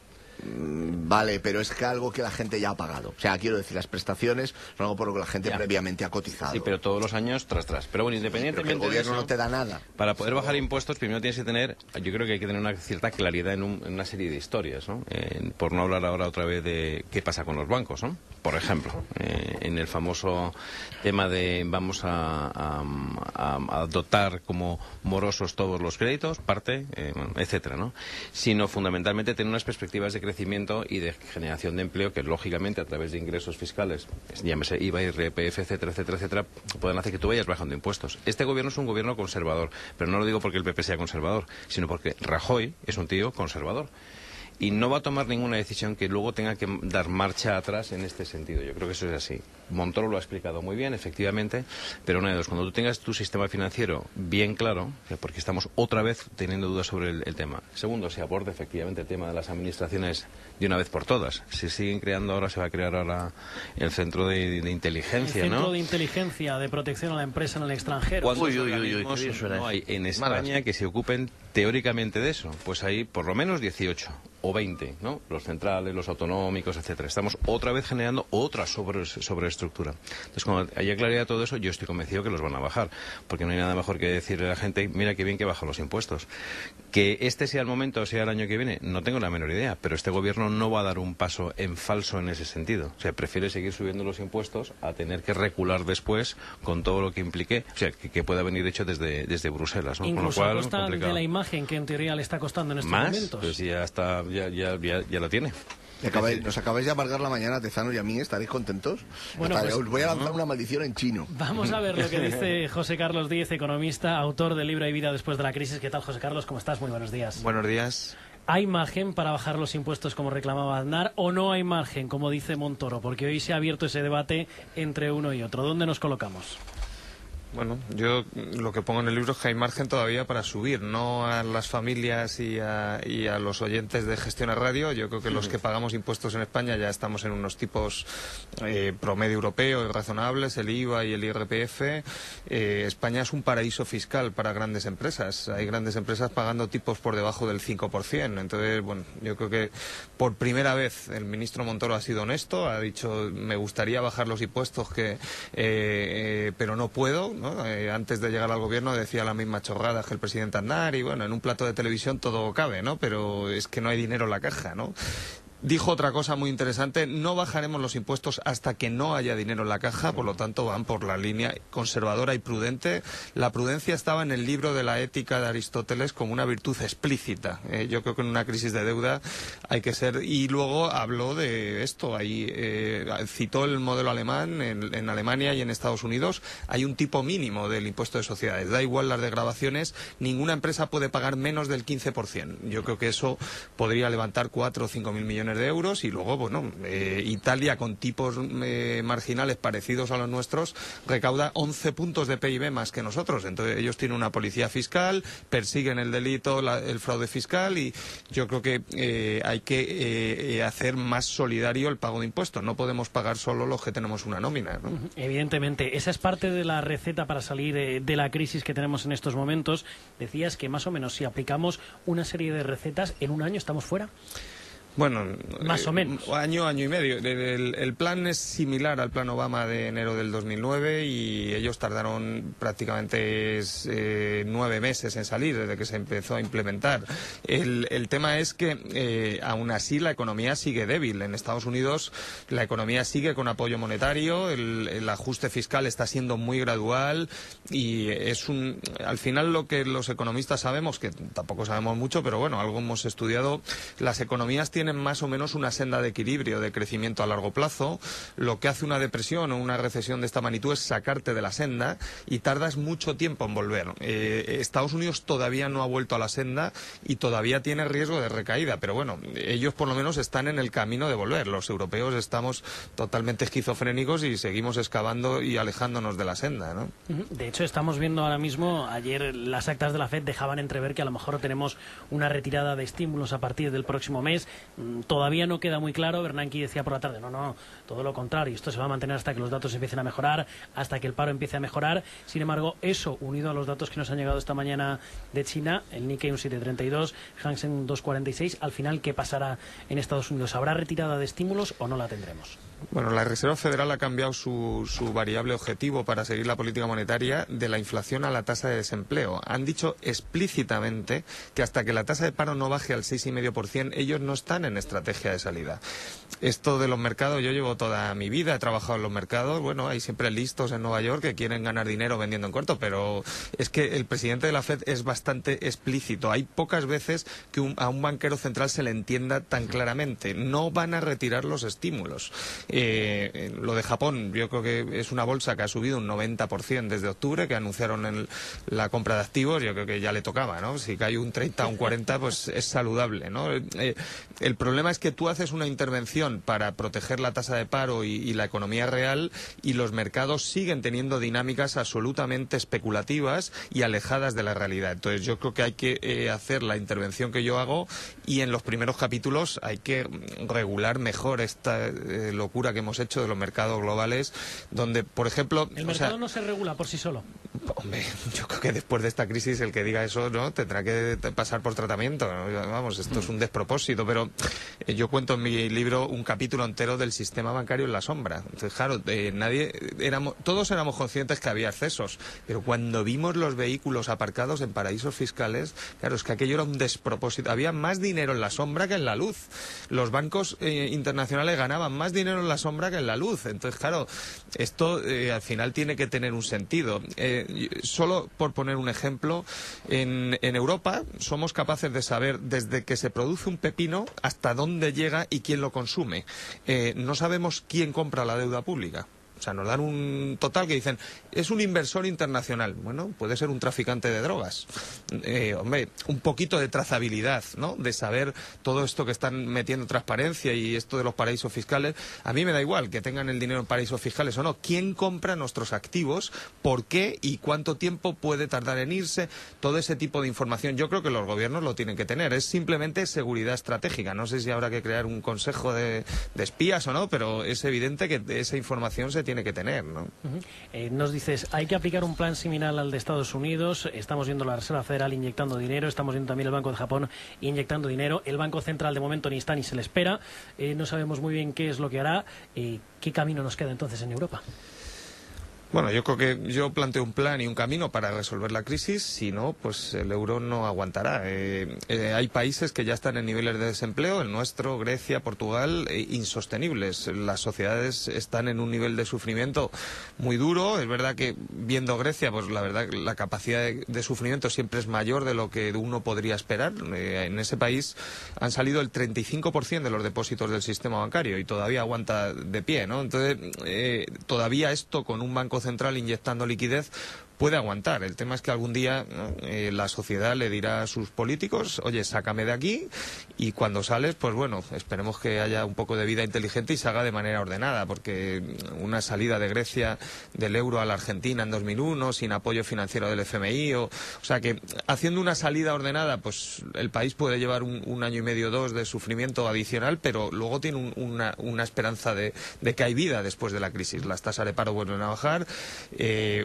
S3: Vale, pero es que algo que la gente ya ha pagado. O sea, quiero decir, las prestaciones son algo por lo que la gente previamente ha cotizado.
S5: Sí, pero todos los años tras. Pero bueno, independientemente
S3: pero el gobierno
S5: de eso,
S3: no te da nada.
S5: Para poder bajar impuestos, primero tienes que tener, yo creo que hay que tener una cierta claridad en una serie de historias, ¿no? Por no hablar ahora otra vez de qué pasa con los bancos, ¿no? Por ejemplo, en el famoso tema de vamos a dotar como morosos todos los créditos, etcétera, ¿no? Sino fundamentalmente tener unas perspectivas de crecimiento y de generación de empleo que lógicamente a través de ingresos fiscales, llámese IVA, IRPF, etcétera, pueden hacer que tú vayas bajando impuestos. Este gobierno es un gobierno conservador, pero no lo digo porque el PP sea conservador, sino porque Rajoy es un tío conservador. Y no va a tomar ninguna decisión que luego tenga que dar marcha atrás en este sentido. Yo creo que eso es así. Montoro lo ha explicado muy bien, efectivamente, pero una de dos, cuando tú tengas tu sistema financiero bien claro, porque estamos otra vez teniendo dudas sobre el tema. Segundo, se aborde efectivamente el tema de las administraciones de una vez por todas. Se siguen creando ahora, se va a crear ahora el centro de inteligencia,
S2: el centro
S5: ¿no?
S2: de inteligencia, de protección a la empresa en el extranjero.
S5: ¿Cuántos organismos no hay en España que se ocupen teóricamente de eso? Pues hay por lo menos 18 o 20, ¿no? Los centrales, los autonómicos, etcétera. Estamos otra vez generando otra sobreestructura. Entonces, cuando haya claridad de todo eso, yo estoy convencido que los van a bajar, porque no hay nada mejor que decirle a la gente, mira qué bien que bajan los impuestos. Que este sea el momento o sea el año que viene, no tengo la menor idea, pero este gobierno no va a dar un paso en falso en ese sentido. O sea, prefiere seguir subiendo los impuestos a tener que recular después con todo lo que implique, o sea, que pueda venir hecho desde Bruselas, ¿no?
S2: Incluso
S5: con lo cual,
S2: a costa
S5: complicado.
S2: de la imagen que en teoría le está costando en estos
S5: ¿Más?
S2: momentos.
S5: Pues ya está, ya la tiene.
S3: Nos acabáis de amargar la mañana a Tezano y a mí, ¿estaréis contentos?
S2: Bueno, pues,
S3: os voy a lanzar una maldición en chino.
S2: Vamos a ver lo que dice José Carlos Díez, economista, autor del libro Hay vida después de la crisis. ¿Qué tal, José Carlos? ¿Cómo estás? Muy buenos días.
S12: Buenos días.
S2: ¿Hay margen para bajar los impuestos como reclamaba Aznar o no hay margen, como dice Montoro? Porque hoy se ha abierto ese debate entre uno y otro. ¿Dónde nos colocamos?
S12: Bueno, yo lo que pongo en el libro es que hay margen todavía para subir, no a las familias y a los oyentes de Gestión a Radio. Yo creo que los que pagamos impuestos en España ya estamos en unos tipos promedio europeo y razonables, el IVA y el IRPF. España es un paraíso fiscal para grandes empresas. Hay grandes empresas pagando tipos por debajo del 5%. Entonces, bueno, yo creo que por primera vez el ministro Montoro ha sido honesto, ha dicho, me gustaría bajar los impuestos, pero no puedo, ¿no? Antes de llegar al gobierno decía la misma chorrada que el presidente Aznar y bueno, en un plato de televisión todo cabe, ¿no? Pero es que no hay dinero en la caja, ¿no? Dijo otra cosa muy interesante: no bajaremos los impuestos hasta que no haya dinero en la caja, por lo tanto van por la línea conservadora y prudente. La prudencia estaba en el libro de la ética de Aristóteles como una virtud explícita. Yo creo que en una crisis de deuda hay que ser... Y luego habló de esto, ahí citó el modelo alemán. En Alemania y en Estados Unidos hay un tipo mínimo del impuesto de sociedades. Da igual las desgravaciones, ninguna empresa puede pagar menos del 15%. Yo creo que eso podría levantar 4 o 5 mil millones de euros. Y luego, bueno, Italia, con tipos marginales parecidos a los nuestros, recauda 11 puntos de PIB más que nosotros. Entonces ellos tienen una policía fiscal, persiguen el delito, el fraude fiscal, y yo creo que hay que hacer más solidario el pago de impuestos. No podemos pagar solo los que tenemos una nómina, ¿no?
S2: Evidentemente, esa es parte de la receta para salir de la crisis que tenemos en estos momentos. Decías que más o menos si aplicamos una serie de recetas, en un año estamos fuera.
S12: Bueno,
S2: más o menos.
S12: Año y medio. El plan es similar al plan Obama de enero del 2009 y ellos tardaron prácticamente 9 meses en salir desde que se empezó a implementar. El tema es que aún así la economía sigue débil. En Estados Unidos la economía sigue con apoyo monetario, el ajuste fiscal está siendo muy gradual y al final lo que los economistas sabemos, que tampoco sabemos mucho, pero bueno, algo hemos estudiado, las economías tienen más o menos una senda de equilibrio, de crecimiento a largo plazo. Lo que hace una depresión o una recesión de esta magnitud es sacarte de la senda y tardas mucho tiempo en volver. Estados Unidos todavía no ha vuelto a la senda y todavía tiene riesgo de recaída, pero bueno, ellos por lo menos están en el camino de volver. Los europeos estamos totalmente esquizofrénicos y seguimos excavando y alejándonos de la senda, ¿no?
S2: De hecho, estamos viendo ahora mismo, ayer las actas de la FED dejaban entrever que a lo mejor tenemos una retirada de estímulos a partir del próximo mes. Todavía no queda muy claro. Bernanke decía por la tarde, no, todo lo contrario, esto se va a mantener hasta que los datos empiecen a mejorar, hasta que el paro empiece a mejorar. Sin embargo, eso, unido a los datos que nos han llegado esta mañana de China, el Nikkei un 7,32, Hang Seng un 2,46, al final, ¿qué pasará en Estados Unidos? ¿Habrá retirada de estímulos o no la tendremos?
S12: Bueno, la Reserva Federal ha cambiado su variable objetivo para seguir la política monetaria de la inflación a la tasa de desempleo. Han dicho explícitamente que hasta que la tasa de paro no baje al 6,5%, ellos no están en estrategia de salida. Esto de los mercados, yo llevo toda mi vida, he trabajado en los mercados, bueno, hay siempre listos en Nueva York que quieren ganar dinero vendiendo en corto, pero es que el presidente de la FED es bastante explícito. Hay pocas veces que a un banquero central se le entienda tan claramente. No van a retirar los estímulos. Lo de Japón, yo creo que es una bolsa que ha subido un 90% desde octubre, que anunciaron la compra de activos. Yo creo que ya le tocaba, ¿no? Si cae un 30 o un 40, pues es saludable, ¿no? El problema es que tú haces una intervención para proteger la tasa de paro y la economía real, y los mercados siguen teniendo dinámicas absolutamente especulativas y alejadas de la realidad. Entonces yo creo que hay que hacer la intervención que yo hago, y en los primeros capítulos hay que regular mejor esta locura que hemos hecho de los mercados globales, donde, por ejemplo...
S2: El mercado no se regula por sí solo.
S12: Hombre, yo creo que después de esta crisis el que diga eso, ¿no?, tendrá que pasar por tratamiento, ¿no? Vamos, esto es un despropósito, pero yo cuento en mi libro un capítulo entero del sistema bancario en la sombra. Entonces, claro, todos éramos conscientes que había excesos, pero cuando vimos los vehículos aparcados en paraísos fiscales, claro, es que aquello era un despropósito. Había más dinero en la sombra que en la luz. Los bancos internacionales ganaban más dinero en la sombra que en la luz. Entonces, claro, esto al final tiene que tener un sentido. Solo por poner un ejemplo, en Europa somos capaces de saber desde que se produce un pepino hasta dónde llega y quién lo consume. No sabemos quién compra la deuda pública. O sea, nos dan un total que dicen, es un inversor internacional. Bueno, puede ser un traficante de drogas. Hombre, un poquito de trazabilidad, ¿no?, de saber todo esto que están metiendo transparencia y esto de los paraísos fiscales. A mí me da igual que tengan el dinero en paraísos fiscales o no. ¿Quién compra nuestros activos? ¿Por qué? ¿Y cuánto tiempo puede tardar en irse? Todo ese tipo de información yo creo que los gobiernos lo tienen que tener. Es simplemente seguridad estratégica. No sé si habrá que crear un consejo de espías o no, pero es evidente que esa información se tiene que tener, ¿no?
S2: Nos dices, hay que aplicar un plan similar al de Estados Unidos. Estamos viendo la Reserva Federal inyectando dinero, estamos viendo también el Banco de Japón inyectando dinero. El Banco Central de momento ni está ni se le espera. No sabemos muy bien qué es lo que hará. ¿Qué camino nos queda entonces en Europa?
S12: Bueno, yo creo que yo planteo un plan y un camino para resolver la crisis, si no, pues el euro no aguantará. Hay países que ya están en niveles de desempleo, el nuestro, Grecia, Portugal, insostenibles. Las sociedades están en un nivel de sufrimiento muy duro. Es verdad que viendo Grecia, pues la verdad la capacidad de sufrimiento siempre es mayor de lo que uno podría esperar. En ese país han salido el 35% de los depósitos del sistema bancario y todavía aguanta de pie, ¿no? Entonces, todavía esto con un banco central inyectando liquidez puede aguantar. El tema es que algún día, ¿no?, la sociedad le dirá a sus políticos, oye, sácame de aquí, y cuando sales, pues bueno, esperemos que haya un poco de vida inteligente y se haga de manera ordenada, porque una salida de Grecia del euro a la Argentina en 2001 sin apoyo financiero del FMI, o sea que haciendo una salida ordenada, pues el país puede llevar un año y medio, 2 de sufrimiento adicional, pero luego tiene una esperanza de que hay vida después de la crisis. Las tasas de paro vuelven a bajar.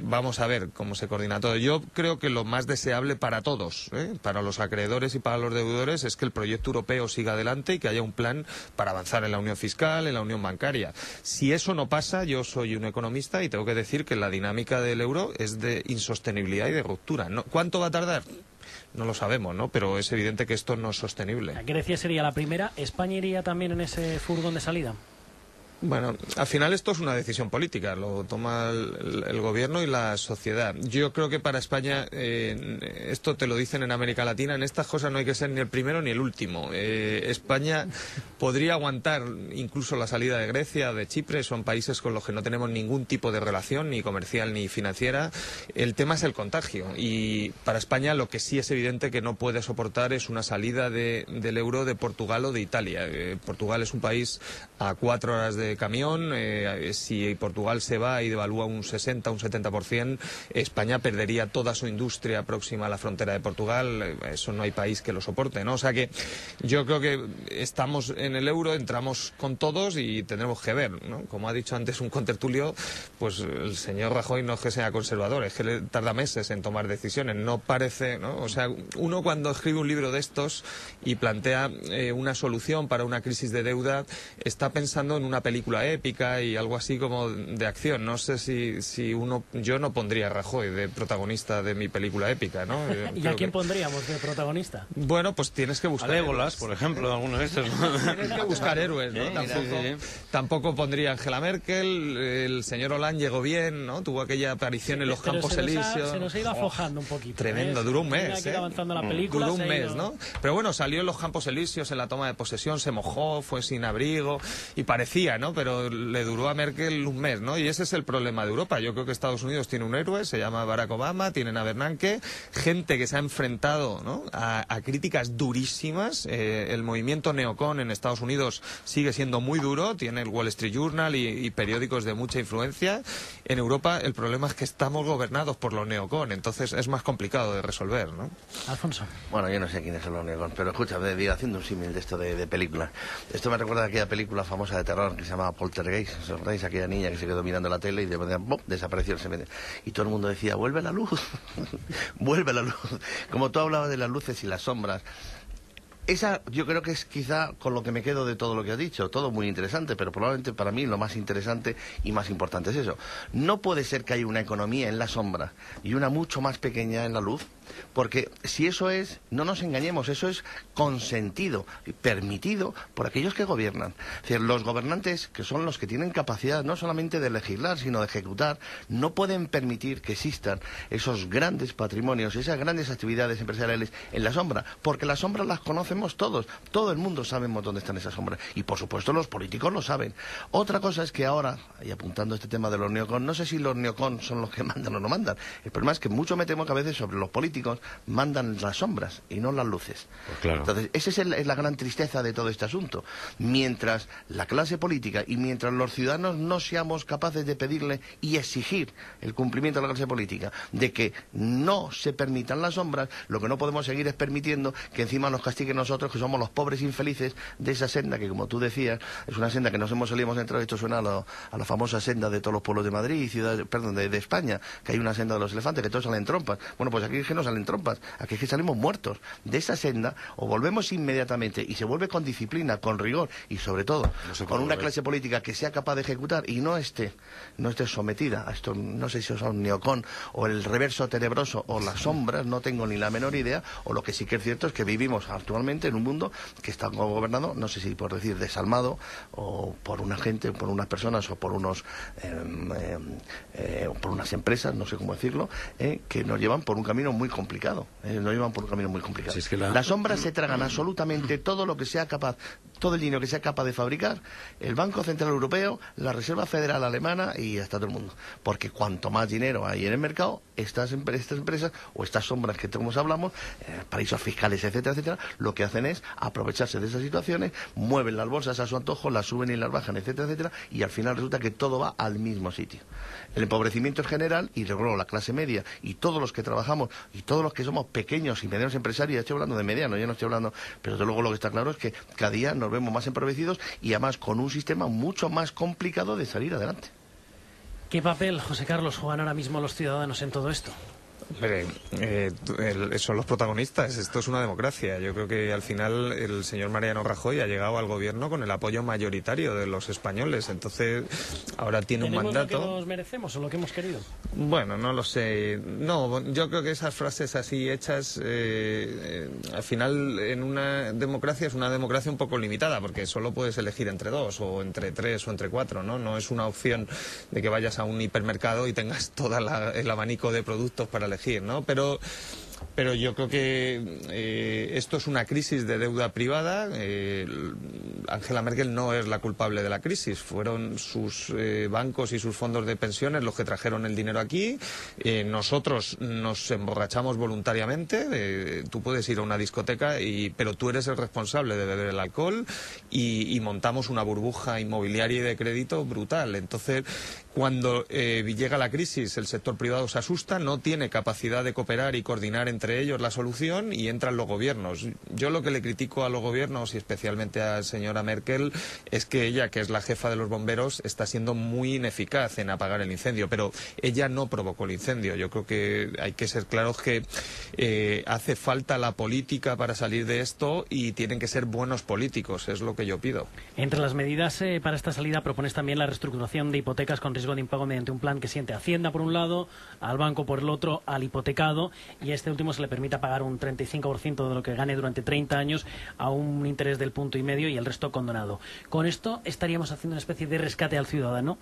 S12: Vamos a ver cómo se coordina todo. Yo creo que lo más deseable para todos, para los acreedores y para los deudores, es que el proyecto europeo siga adelante y que haya un plan para avanzar en la unión fiscal, en la unión bancaria. Si eso no pasa, yo soy un economista y tengo que decir que la dinámica del euro es de insostenibilidad y de ruptura. ¿Cuánto va a tardar? No lo sabemos, ¿no? Pero es evidente que esto no es sostenible.
S2: Grecia sería la primera. ¿España iría también en ese furgón de salida?
S12: Bueno, al final esto es una decisión política, lo toma el gobierno y la sociedad. Yo creo que para España, esto te lo dicen en América Latina, en estas cosas no hay que ser ni el primero ni el último. España podría aguantar incluso la salida de Grecia, de Chipre, son países con los que no tenemos ningún tipo de relación, ni comercial ni financiera. El tema es el contagio, y para España lo que sí es evidente que no puede soportar es una salida del euro de Portugal o de Italia. Portugal es un país a 4 horas de camión. Si Portugal se va y devalúa un 60, un 70%, España perdería toda su industria próxima a la frontera de Portugal. Eso no hay país que lo soporte, ¿no? O sea que yo creo que estamos en el euro, entramos con todos y tendremos que ver, ¿no? Como ha dicho antes un contertulio, pues el señor Rajoy no es que sea conservador, es que le tarda meses en tomar decisiones. No parece, ¿no? O sea, uno cuando escribe un libro de estos y plantea una solución para una crisis de deuda, está pensando en una película épica y algo así como de acción. No sé si yo no pondría a Rajoy de protagonista de mi película épica, ¿no?
S2: ¿Y a quién pondríamos de protagonista?
S12: Bueno, pues tienes que buscar...
S5: A Legolas, por ejemplo, algunos de estos, ¿no?
S12: Tienes que buscar héroes, ¿no? Tampoco pondría a Angela Merkel. El señor Hollande llegó bien, ¿no? Tuvo aquella aparición en los Campos Elíseos.
S2: Se nos ha ido aflojando un poquito.
S12: Tremendo, duró un mes,
S2: avanzando la película,
S12: duró un mes, ¿no? Pero bueno, salió en los Campos Elíseos en la toma de posesión, se mojó, fue sin abrigo y parecía, ¿no? Pero le duró a Merkel un mes, ¿no? Y ese es el problema de Europa. Yo creo que Estados Unidos tiene un héroe, se llama Barack Obama, tienen a Bernanke, gente que se ha enfrentado, ¿no?, a críticas durísimas. El movimiento neocon en Estados Unidos sigue siendo muy duro, tiene el Wall Street Journal y periódicos de mucha influencia. En Europa el problema es que estamos gobernados por los neocon, entonces es más complicado de resolver, ¿no?
S2: Alfonso.
S4: Bueno, yo no sé quiénes son los neocon, pero escucha, haciendo un símil de esto de películas. Esto me recuerda a aquella película famosa de terror que se llama Poltergeist. ¿Os acordáis? Aquella niña que se quedó mirando la tele y de repente ¡bum!, desapareció el cementerio. Y todo el mundo decía, vuelve la luz, vuelve la luz. Como tú hablabas de las luces y las sombras, esa yo creo que es quizá con lo que me quedo de todo lo que has dicho. Todo muy interesante, pero probablemente para mí lo más interesante y más importante es eso. No puede ser que haya una economía en la sombra y una mucho más pequeña en la luz, porque si eso es, no nos engañemos, eso es consentido, permitido por aquellos que gobiernan. Es decir, los gobernantes, que son los que tienen capacidad no solamente de legislar, sino de ejecutar, no pueden permitir que existan esos grandes patrimonios, esas grandes actividades empresariales en la sombra, porque las sombras las conocemos todos, todo el mundo sabemos dónde están esas sombras, y por supuesto los políticos lo saben. Otra cosa es que ahora, y apuntando este tema de los neocon, no sé si los neocon son los que mandan o no mandan. El problema es que mucho me temo que a veces sobre los políticos mandan las sombras y no las luces.
S5: Pues claro.
S4: Entonces, esa es la gran tristeza de todo este asunto. Mientras la clase política y mientras los ciudadanos no seamos capaces de pedirle y exigir el cumplimiento de la clase política, de que no se permitan las sombras, lo que no podemos seguir es permitiendo que encima nos castiguen nosotros, que somos los pobres infelices de esa senda que, como tú decías, es una senda que nos hemos salido, hemos entrado, esto suena a la famosa senda de todos los pueblos de Madrid, de España, que hay una senda de los elefantes, que todos salen trompas. Bueno, pues aquí es que no salen trompas, aquí es que salimos muertos. De esa senda, o volvemos inmediatamente, y se vuelve con disciplina, con rigor, y sobre todo, con una clase política que sea capaz de ejecutar, y no esté sometida a esto, no sé si son neocon, o el reverso tenebroso, o las sombras, no tengo ni la menor idea, o lo que sí que es cierto es que vivimos actualmente en un mundo que está gobernado, no sé si por decir desalmado, o por una gente, por unas personas, o por unos por unas empresas, no sé cómo decirlo, que nos llevan por un camino muy complicado. Si es que las sombras se tragan absolutamente todo lo que sea capaz, todo el dinero que sea capaz de fabricar el Banco Central Europeo, la Reserva Federal Alemana y hasta todo el mundo. Porque cuanto más dinero hay en el mercado, estas empresas o estas sombras que todos hablamos, paraísos fiscales, etcétera, etcétera, lo que hacen es aprovecharse de esas situaciones, mueven las bolsas a su antojo, las suben y las bajan, etcétera, etcétera, y al final resulta que todo va al mismo sitio. El empobrecimiento es general y luego la clase media y todos los que trabajamos y todos los que somos pequeños y medianos empresarios, ya estoy hablando de medianos, ya no estoy hablando, pero desde luego lo que está claro es que cada día nos vemos más empobrecidos y además con un sistema mucho más complicado de salir adelante.
S2: ¿Qué papel, José Carlos, juegan ahora mismo los ciudadanos en todo esto?
S12: Hombre, son los protagonistas, esto es una democracia. Yo creo que al final el señor Mariano Rajoy ha llegado al gobierno con el apoyo mayoritario de los españoles, entonces ahora tiene un mandato.
S2: ¿Tenemos lo que nos merecemos o lo que hemos querido?
S12: Bueno, no lo sé. No, yo creo que esas frases así hechas, al final en una democracia es una democracia un poco limitada, porque solo puedes elegir entre dos, o entre tres, o entre cuatro, ¿no? No es una opción de que vayas a un hipermercado y tengas todo el abanico de productos para elegir, ¿no? Pero yo creo que esto es una crisis de deuda privada. Angela Merkel no es la culpable de la crisis. Fueron sus bancos y sus fondos de pensiones los que trajeron el dinero aquí. Nosotros nos emborrachamos voluntariamente. Tú puedes ir a una discoteca, pero tú eres el responsable de beber el alcohol y montamos una burbuja inmobiliaria y de crédito brutal. Entonces, cuando llega la crisis, el sector privado se asusta, no tiene capacidad de cooperar y coordinar entre ellos la solución y entran los gobiernos. Yo lo que le critico a los gobiernos y especialmente a la señora Merkel es que ella, que es la jefa de los bomberos, está siendo muy ineficaz en apagar el incendio, pero ella no provocó el incendio. Yo creo que hay que ser claros que hace falta la política para salir de esto y tienen que ser buenos políticos, es lo que yo pido.
S2: Entre las medidas para esta salida propones también la reestructuración de hipotecas con riesgo de impago mediante un plan que siente Hacienda por un lado, al banco por el otro, al hipotecado, y a este último se le permita pagar un 35% de lo que gane durante 30 años a un interés del 1,5% y el resto condonado. Con esto estaríamos haciendo una especie de rescate al ciudadano.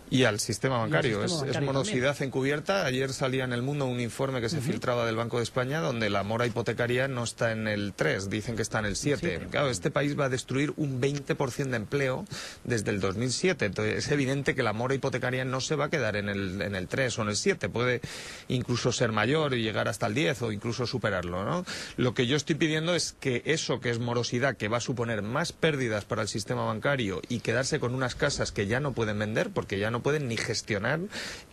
S12: Y al sistema bancario. Es morosidad encubierta. Ayer salía en El Mundo un informe que se filtraba del Banco de España donde la mora hipotecaria no está en el 3, dicen que está en el 7. Claro, este país va a destruir un 20% de empleo desde el 2007. Entonces es evidente que la mora hipotecaria no se va a quedar en el 3 o en el 7. Puede incluso ser mayor y llegar hasta el 10 o incluso superarlo, ¿no? Lo que yo estoy pidiendo es que eso que es morosidad, que va a suponer más pérdidas para el sistema bancario y quedarse con unas casas que ya no pueden vender porque ya no pueden ni gestionar,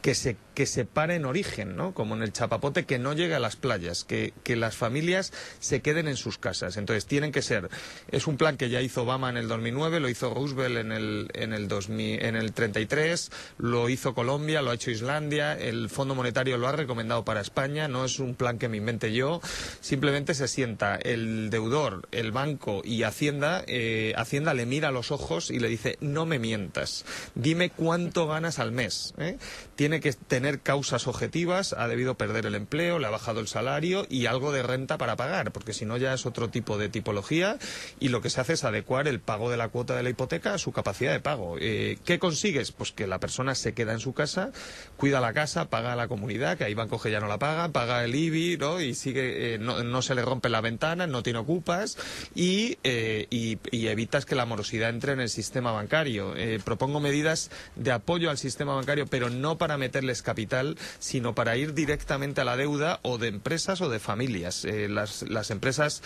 S12: que se pare en origen, ¿no? Como en el chapapote, que no llegue a las playas, que las familias se queden en sus casas. Entonces tienen que ser, es un plan que ya hizo Obama en el 2009, lo hizo Roosevelt en el 33, lo hizo Colombia, lo ha hecho Islandia, el Fondo Monetario lo ha recomendado para España, no es un plan que me invente yo, simplemente se sienta el deudor, el banco y Hacienda le mira a los ojos y le dice, no me mientas, dime cuánto ganas al mes, ¿eh? Tiene que tener causas objetivas, ha debido perder el empleo, le ha bajado el salario y algo de renta para pagar, porque si no ya es otro tipo de tipología y lo que se hace es adecuar el pago de la cuota de la hipoteca a su capacidad de pago. ¿Qué consigues? Pues que la persona se queda en su casa, cuida la casa, paga a la comunidad, que hay bancos que ya no la pagan, paga el IBI, ¿no? Y sigue, no se le rompe la ventana, no tiene ocupas y evitas que la morosidad entre en el sistema bancario. Propongo medidas de apoyo al sistema bancario, pero no para meterles capital, sino para ir directamente a la deuda o de empresas o de familias. Las empresas,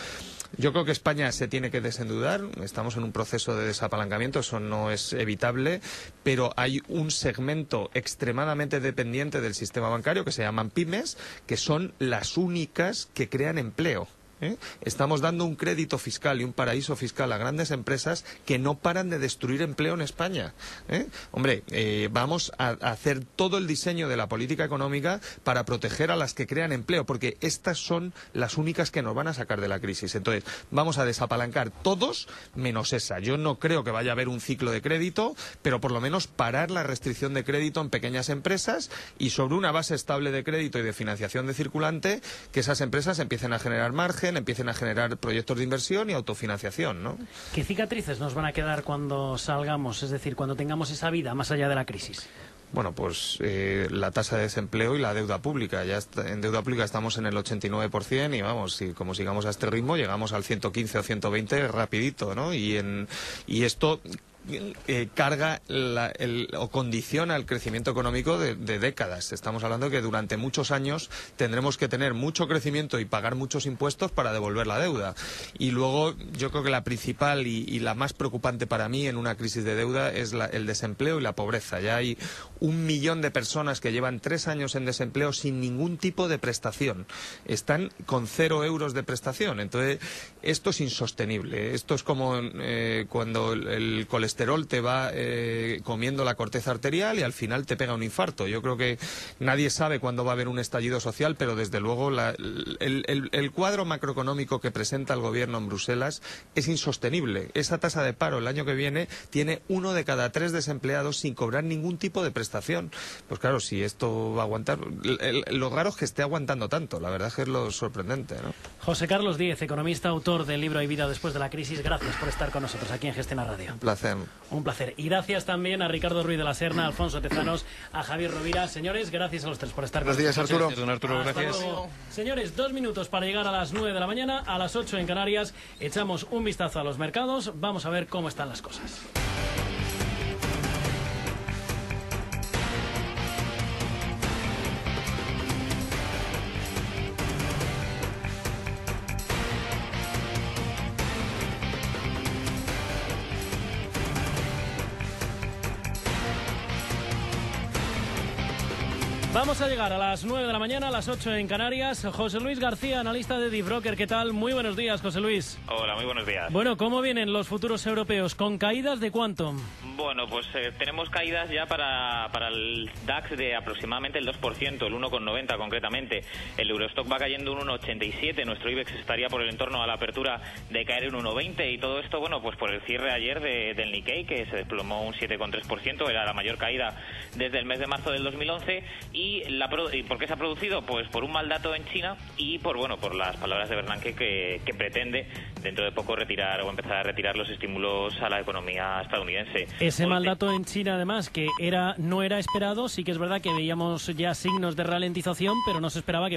S12: yo creo que España se tiene que desendeudar, estamos en un proceso de desapalancamiento, eso no es evitable, pero hay un segmento extremadamente dependiente del sistema bancario que se llaman pymes, que son las únicas que crean empleo. Estamos dando un crédito fiscal y un paraíso fiscal a grandes empresas que no paran de destruir empleo en España. Hombre, vamos a hacer todo el diseño de la política económica para proteger a las que crean empleo, porque estas son las únicas que nos van a sacar de la crisis. Entonces, vamos a desapalancar todos menos esa. Yo no creo que vaya a haber un ciclo de crédito, pero por lo menos parar la restricción de crédito en pequeñas empresas y sobre una base estable de crédito y de financiación de circulante, que esas empresas empiecen a generar margen, empiecen a generar proyectos de inversión y autofinanciación, ¿no?
S2: ¿Qué cicatrices nos van a quedar cuando salgamos, es decir, cuando tengamos esa vida más allá de la crisis?
S12: Bueno, pues la tasa de desempleo y la deuda pública. En deuda pública estamos en el 89% y vamos, si como sigamos a este ritmo llegamos al 115 o 120 rapidito, ¿no? Y esto carga o condiciona el crecimiento económico de décadas. Estamos hablando que durante muchos años tendremos que tener mucho crecimiento y pagar muchos impuestos para devolver la deuda. Y luego yo creo que la principal y la más preocupante para mí en una crisis de deuda es el desempleo y la pobreza. Ya hay 1 millón de personas que llevan 3 años en desempleo sin ningún tipo de prestación. Están con 0 euros de prestación. Entonces, esto es insostenible. Esto es como cuando el colesterol te va comiendo la corteza arterial y al final te pega un infarto. Yo creo que nadie sabe cuándo va a haber un estallido social, pero desde luego el cuadro macroeconómico que presenta el gobierno en Bruselas es insostenible. Esa tasa de paro el año que viene tiene 1 de cada 3 desempleados sin cobrar ningún tipo de prestación. Pues claro, si esto va a aguantar... Lo raro es que esté aguantando tanto. La verdad es que es lo sorprendente, ¿no?
S2: José Carlos Díez, economista, autor del libro Hay vida después de la crisis. Gracias por estar con nosotros aquí en Gestiona Radio.
S12: Un placer.
S2: Un placer. Y gracias también a Ricardo Ruiz de la Serna, a Alfonso Tezanos, a Javier Rovira. Señores, gracias a los tres por estar con nosotros.
S3: Buenos días, Arturo.
S5: Don Arturo,
S2: Hasta
S5: gracias.
S2: luego. Señores, 2 minutos para llegar a las 9 de la mañana, a las 8 en Canarias. Echamos un vistazo a los mercados. Vamos a ver cómo están las cosas. Vamos a llegar a las 9 de la mañana, a las 8 en Canarias. José Luis García, analista de DeepBroker. ¿Qué tal? Muy buenos días, José Luis.
S13: Hola, muy buenos días.
S2: Bueno, ¿cómo vienen los futuros europeos? ¿Con caídas de cuánto?
S13: Bueno, pues tenemos caídas ya para el DAX de aproximadamente el 2%, el 1,90 concretamente. El Eurostock va cayendo un 1,87. Nuestro IBEX estaría por el entorno a la apertura de caer un 1,20. Y todo esto, bueno, pues por el cierre ayer del Nikkei, que se desplomó un 7,3%. Era la mayor caída desde el mes de marzo del 2011. ¿Y por qué se ha producido? Pues por un mal dato en China y por las palabras de Bernanke que pretende dentro de poco retirar o empezar a retirar los estímulos a la economía estadounidense.
S2: Ese mal dato en China, además, que no era esperado. Sí que es verdad que veíamos ya signos de ralentización, pero no se esperaba que